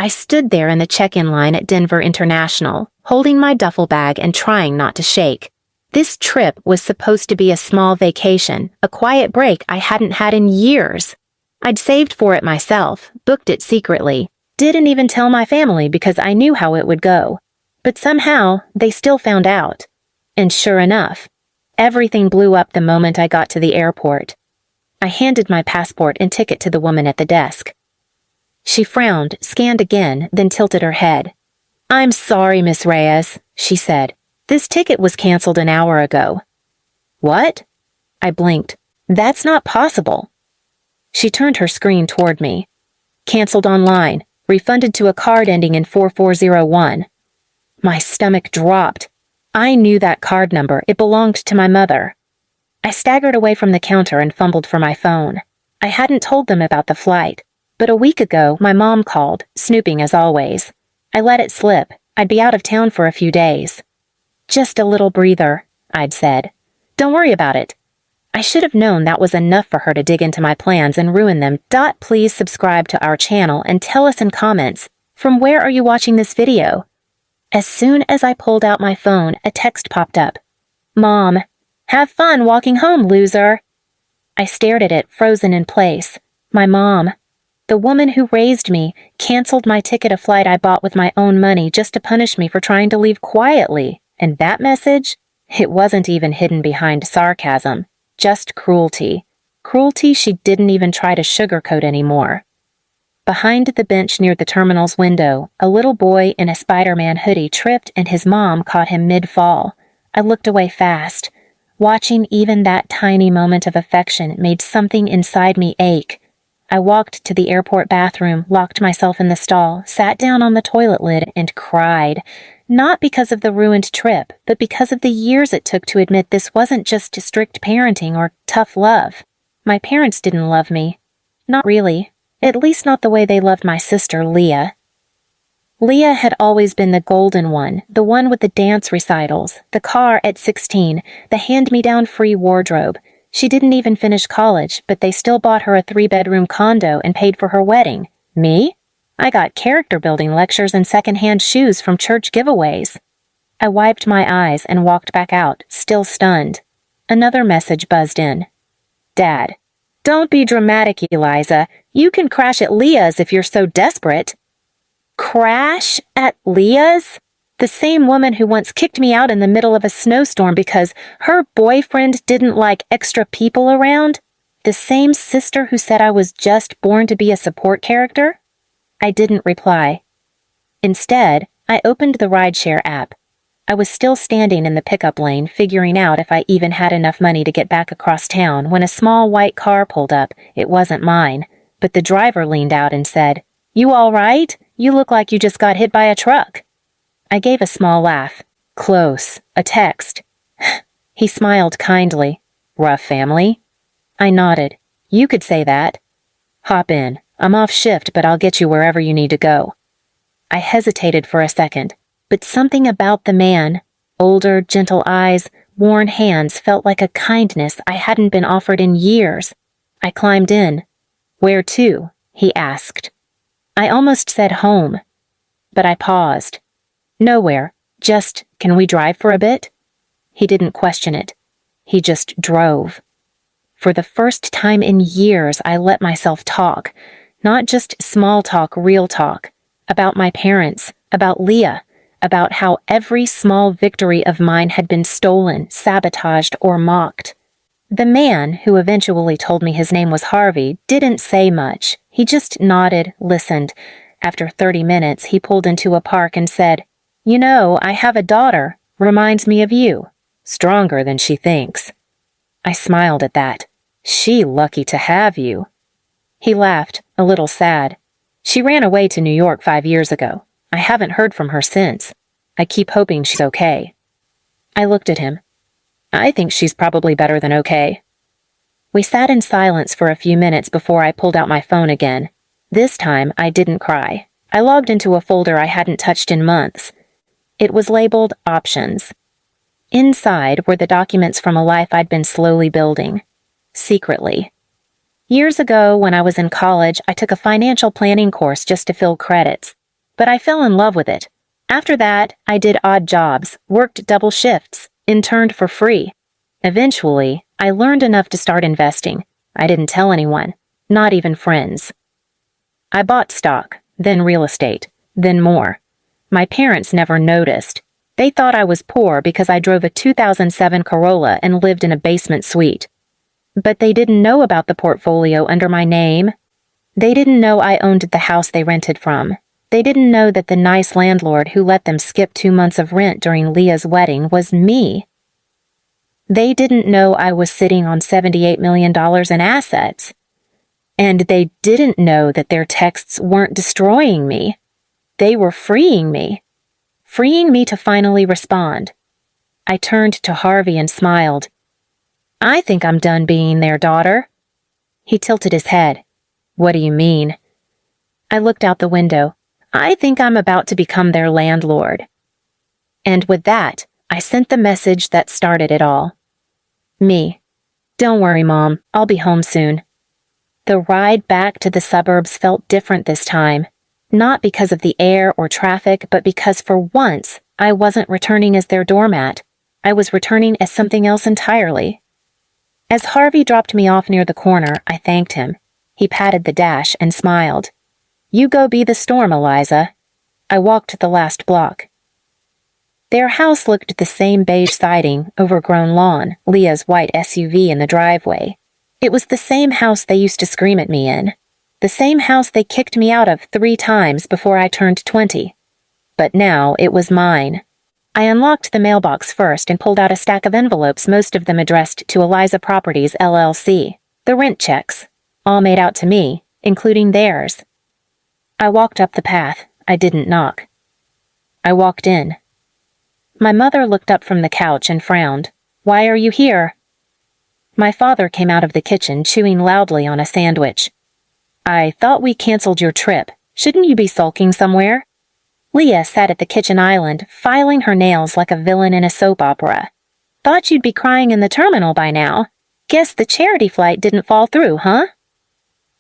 I stood there in the check-in line at Denver International, holding my duffel bag and trying not to shake. This trip was supposed to be a small vacation, a quiet break I hadn't had in years. I'd saved for it myself, booked it secretly, didn't even tell my family because I knew how it would go. But somehow, they still found out. And sure enough, everything blew up the moment I got to the airport. I handed my passport and ticket to the woman at the desk. She frowned, scanned again, then tilted her head. "I'm sorry, Miss Reyes," she said. "This ticket was canceled an hour ago." "What?" I blinked. "That's not possible." She turned her screen toward me. "Canceled online. Refunded to a card ending in 4401. My stomach dropped. I knew that card number. It belonged to my mother. I staggered away from the counter and fumbled for my phone. I hadn't told them about the flight. But a week ago, my mom called, snooping as always. I let it slip. I'd be out of town for a few days. "Just a little breather," I'd said. "Don't worry about it." I should have known that was enough for her to dig into my plans and ruin them. Please subscribe to our channel and tell us in comments, from where are you watching this video? As soon as I pulled out my phone, a text popped up. "Mom, have fun walking home, loser." I stared at it, frozen in place. My mom. The woman who raised me canceled my ticket, a flight I bought with my own money, just to punish me for trying to leave quietly. And that message? It wasn't even hidden behind sarcasm. Just cruelty. Cruelty she didn't even try to sugarcoat anymore. Behind the bench near the terminal's window, a little boy in a Spider-Man hoodie tripped and his mom caught him mid-fall. I looked away fast. Watching even that tiny moment of affection made something inside me ache. I walked to the airport bathroom, locked myself in the stall, sat down on the toilet lid, and cried. Not because of the ruined trip, but because of the years it took to admit this wasn't just strict parenting or tough love. My parents didn't love me. Not really. At least not the way they loved my sister, Leah. Leah had always been the golden one, the one with the dance recitals, the car at 16, the hand-me-down free wardrobe. She didn't even finish college, but they still bought her a 3-bedroom condo and paid for her wedding. Me? I got character-building lectures and second-hand shoes from church giveaways. I wiped my eyes and walked back out, still stunned. Another message buzzed in. "Dad, don't be dramatic, Eliza. You can crash at Leah's if you're so desperate." Crash at Leah's? The same woman who once kicked me out in the middle of a snowstorm because her boyfriend didn't like extra people around? The same sister who said I was just born to be a support character? I didn't reply. Instead, I opened the rideshare app. I was still standing in the pickup lane, figuring out if I even had enough money to get back across town when a small white car pulled up. It wasn't mine, but the driver leaned out and said, "You all right? You look like you just got hit by a truck." I gave a small laugh. Close. A text. He smiled kindly. "Rough family?" I nodded. "You could say that." "Hop in. I'm off shift, but I'll get you wherever you need to go." I hesitated for a second, but something about the man, older, gentle eyes, worn hands, felt like a kindness I hadn't been offered in years. I climbed in. "Where to?" he asked. I almost said home, but I paused. "Nowhere. Just, can we drive for a bit?" He didn't question it. He just drove. For the first time in years, I let myself talk. Not just small talk, real talk. About my parents, about Leah, about how every small victory of mine had been stolen, sabotaged, or mocked. The man, who eventually told me his name was Harvey, didn't say much. He just nodded, listened. After 30 minutes, he pulled into a park and said, "You know, I have a daughter. Reminds me of you. Stronger than she thinks." I smiled at that. "She lucky to have you." He laughed, a little sad. "She ran away to New York 5 years ago. I haven't heard from her since. I keep hoping she's okay." I looked at him. "I think she's probably better than okay." We sat in silence for a few minutes before I pulled out my phone again. This time, I didn't cry. I logged into a folder I hadn't touched in months. It was labeled Options. Inside were the documents from a life I'd been slowly building. Secretly. Years ago, when I was in college, I took a financial planning course just to fill credits. but I fell in love with it. After that, I did odd jobs, worked double shifts, interned for free. Eventually, I learned enough to start investing. I didn't tell anyone, not even friends. I bought stock, then real estate, then more. My parents never noticed. They thought I was poor because I drove a 2007 Corolla and lived in a basement suite. But they didn't know about the portfolio under my name. They didn't know I owned the house they rented from. They didn't know that the nice landlord who let them skip 2 months of rent during Leah's wedding was me. They didn't know I was sitting on $78 million in assets. And they didn't know that their texts weren't destroying me. They were freeing me to finally respond. I turned to Harvey and smiled. I think I'm done being their daughter. He tilted his head. What do you mean? I looked out the window. I think I'm about to become their landlord. And with that, I sent the message that started it all. Me. Don't worry, Mom. I'll be home soon. The ride back to the suburbs felt different this time. Not because of the air or traffic, but because for once, I wasn't returning as their doormat. I was returning as something else entirely. As Harvey dropped me off near the corner, I thanked him. He patted the dash and smiled. You go be the storm, Eliza. I walked the last block. Their house looked the same beige siding, overgrown lawn, Leah's white SUV in the driveway. It was the same house they used to scream at me in. The same house they kicked me out of 3 times before I turned 20. But now it was mine. I unlocked the mailbox first and pulled out a stack of envelopes, most of them addressed to Eliza Properties, LLC. The rent checks, all made out to me, including theirs. I walked up the path. I didn't knock. I walked in. My mother looked up from the couch and frowned. Why are you here? My father came out of the kitchen, chewing loudly on a sandwich. I thought we canceled your trip. Shouldn't you be sulking somewhere? Leah sat at the kitchen island, filing her nails like a villain in a soap opera. Thought you'd be crying in the terminal by now. Guess the charity flight didn't fall through, huh?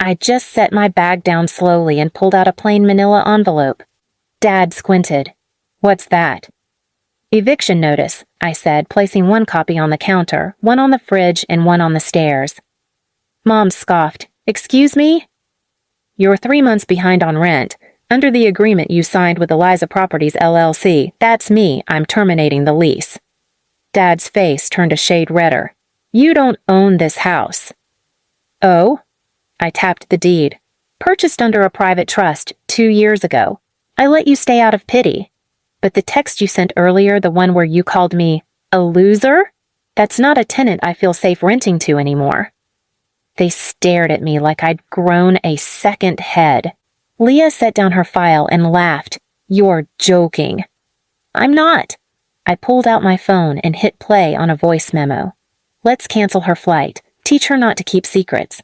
I just set my bag down slowly and pulled out a plain manila envelope. Dad squinted. What's that? Eviction notice, I said, placing one copy on the counter, one on the fridge, and one on the stairs. Mom scoffed. Excuse me? You're 3 months behind on rent. Under the agreement you signed with Eliza Properties, LLC, that's me. I'm terminating the lease. Dad's face turned a shade redder. You don't own this house. Oh? I tapped the deed. Purchased under a private trust 2 years ago. I let you stay out of pity. But the text you sent earlier, the one where you called me a loser? That's not a tenant I feel safe renting to anymore. They stared at me like I'd grown a second head. Leah set down her file and laughed. You're joking. I'm not. I pulled out my phone and hit play on a voice memo. Let's cancel her flight. Teach her not to keep secrets.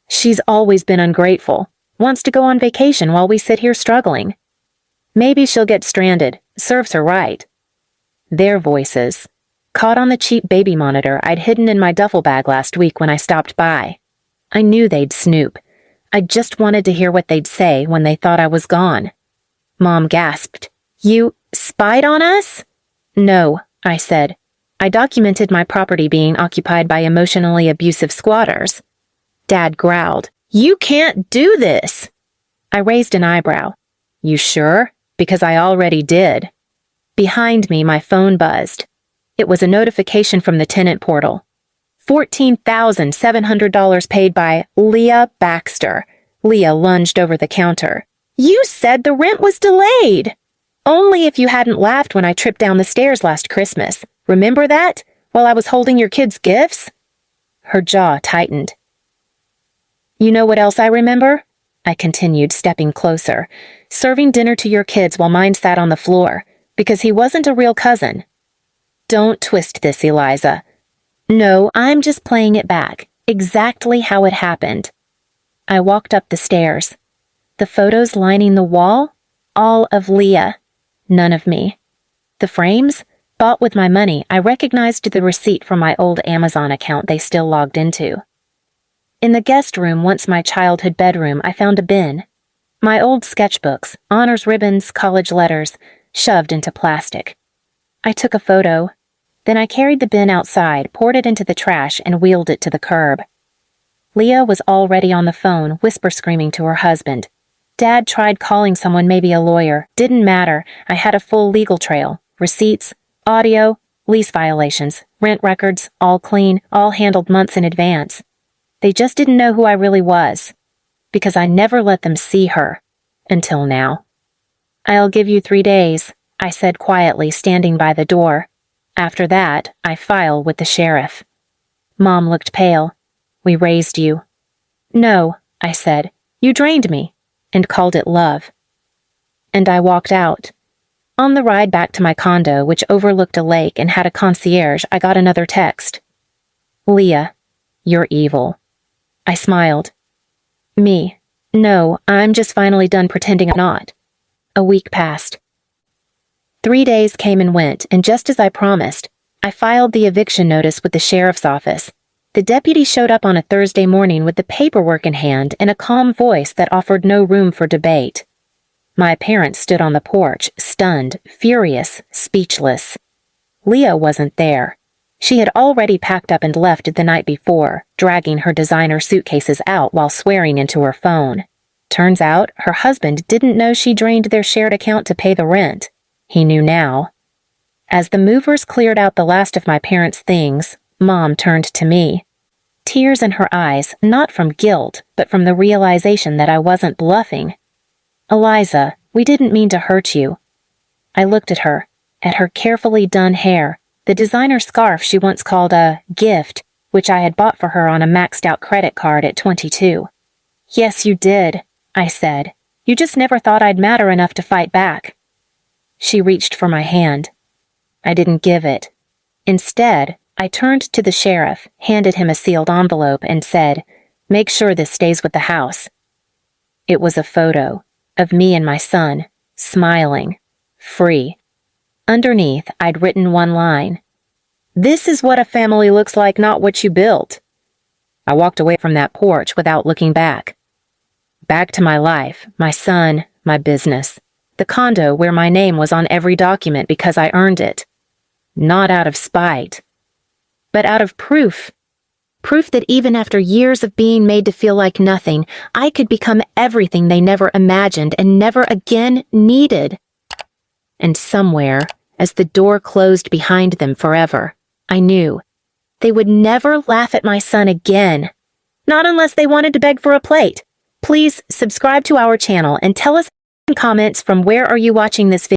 She's always been ungrateful. Wants to go on vacation while we sit here struggling. Maybe she'll get stranded. Serves her right. Their voices. Caught on the cheap baby monitor I'd hidden in my duffel bag last week when I stopped by. I knew they'd snoop. I just wanted to hear what they'd say when they thought I was gone. Mom gasped. You spied on us? No, I said. I documented my property being occupied by emotionally abusive squatters. Dad growled. You can't do this. I raised an eyebrow. You sure? Because I already did. Behind me, my phone buzzed. It was a notification from the tenant portal. $14,700 paid by Leah Baxter. Leah lunged over the counter. You said the rent was delayed. Only if you hadn't laughed when I tripped down the stairs last Christmas. Remember that? While I was holding your kids' gifts? Her jaw tightened. You know what else I remember? I continued, stepping closer. Serving dinner to your kids while mine sat on the floor. Because he wasn't a real cousin. Don't twist this, Eliza. No, I'm just playing it back. Exactly how it happened. I walked up the stairs. The photos lining the wall? All of Leah. None of me. The frames? Bought with my money, I recognized the receipt from my old Amazon account they still logged into. In the guest room, once my childhood bedroom, I found a bin. My old sketchbooks, honors ribbons, college letters, shoved into plastic. I took a photo. Then I carried the bin outside, poured it into the trash, and wheeled it to the curb. Leah was already on the phone, whisper-screaming to her husband. Dad tried calling someone, maybe a lawyer. Didn't matter. I had a full legal trail. Receipts, audio, lease violations, rent records, all clean, all handled months in advance. They just didn't know who I really was, because I never let them see her, until now. "I'll give you 3 days," I said quietly, standing by the door. "After that, I file with the sheriff." Mom looked pale. "We raised you." "No," I said. "You drained me," and called it love. And I walked out. On the ride back to my condo, which overlooked a lake and had a concierge, I got another text. "Leah, you're evil." I smiled. "Me? No, I'm just finally done pretending I'm not." A week passed. 3 days came and went, and just as I promised, I filed the eviction notice with the sheriff's office. The deputy showed up on a Thursday morning with the paperwork in hand and a calm voice that offered no room for debate. My parents stood on the porch, stunned, furious, speechless. Leah wasn't there. She had already packed up and left the night before, dragging her designer suitcases out while swearing into her phone. Turns out, her husband didn't know she drained their shared account to pay the rent. He knew now. As the movers cleared out the last of my parents' things, Mom turned to me. Tears in her eyes, not from guilt, but from the realization that I wasn't bluffing. "Eliza, we didn't mean to hurt you." I looked at her carefully done hair, the designer scarf she once called a gift, which I had bought for her on a maxed-out credit card at 22. "Yes, you did," I said. "You just never thought I'd matter enough to fight back." She reached for my hand. I didn't give it. Instead, I turned to the sheriff, handed him a sealed envelope, and said, "Make sure this stays with the house." It was a photo of me and my son, smiling, free. Underneath, I'd written one line. "This is what a family looks like, not what you built." I walked away from that porch without looking back. Back to my life, my son, my business, the condo where my name was on every document because I earned it. Not out of spite, but out of proof. Proof that even after years of being made to feel like nothing, I could become everything they never imagined and never again needed. And somewhere, as the door closed behind them forever, I knew they would never laugh at my son again. Not unless they wanted to beg for a plate. Please subscribe to our channel and tell us in comments from where are you watching this video.